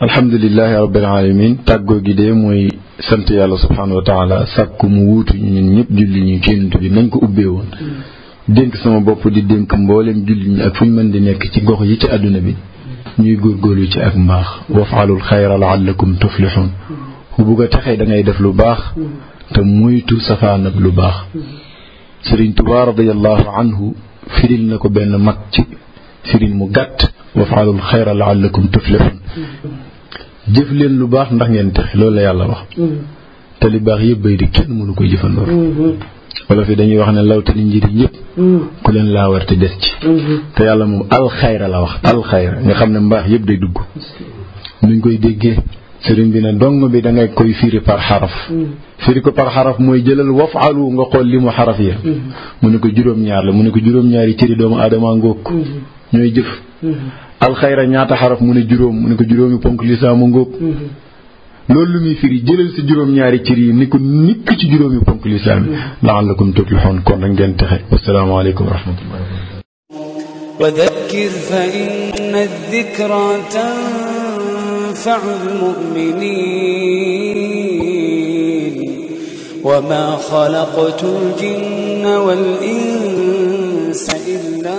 alhamdulillahi rabbil alamin tàggoo gi de mooy sant yàlla subhanahu wa taala sàkku mu wuutu ñun ñëpp julli ñu ci yonent bi nañ ko ubbee woon dénk sama bopp di dénk mboolem julli ñi ak fu ñu mën di nekk ci gox yi ci àdduna bi ñuy góorgóorlu ci ak mbaax wafaalul xayra laallakum tuflixuun ku bugg a texee da ngay def lu baax te muytu safaanab lu baax Sëriñ Tuubaa radiyallahu anhu firil na ko benn mag ci firin mu gàtt wafaalul xayra laallakum tuflixuun jëf leen lu baax ndax ngeen texe loolu la yàlla wax te li baax yëpp bay di kenn mënu koy jëfandoor wala fi dañuy wax ne lawtali njëriñ yëpp ku leen laa war te des ci te yàlla moom alxayra la wax alxayra nga xam ne mbaax yëpp day dugg nuñ koy déggee sëriñ bi ne dong bi da ngay koy firi par xaraf firi ko par xaraf mooy jëlal wafaalu nga xool li mu xaraf ya mu ne ko juróom-ñaar la mu ne ko juróom-ñaari cëri doomu aadama ngóog ñooy jëf alxayra ñaata xaraf mu ne juróom mu ne ko juróomi ponk lislaam ngóog loolu lu muy firi jëlal si juróom-ñaari cër yi ni ko nikk ci juróomi ponk lislaam la'allakum tuflihun kon rek ngeen texe wassalaamu aleykum wa rahmatullahi wa dhakkir fa inna dhikra tanfa'u al-mu'minin wa ma khalaqtu al-jinna wal insa illa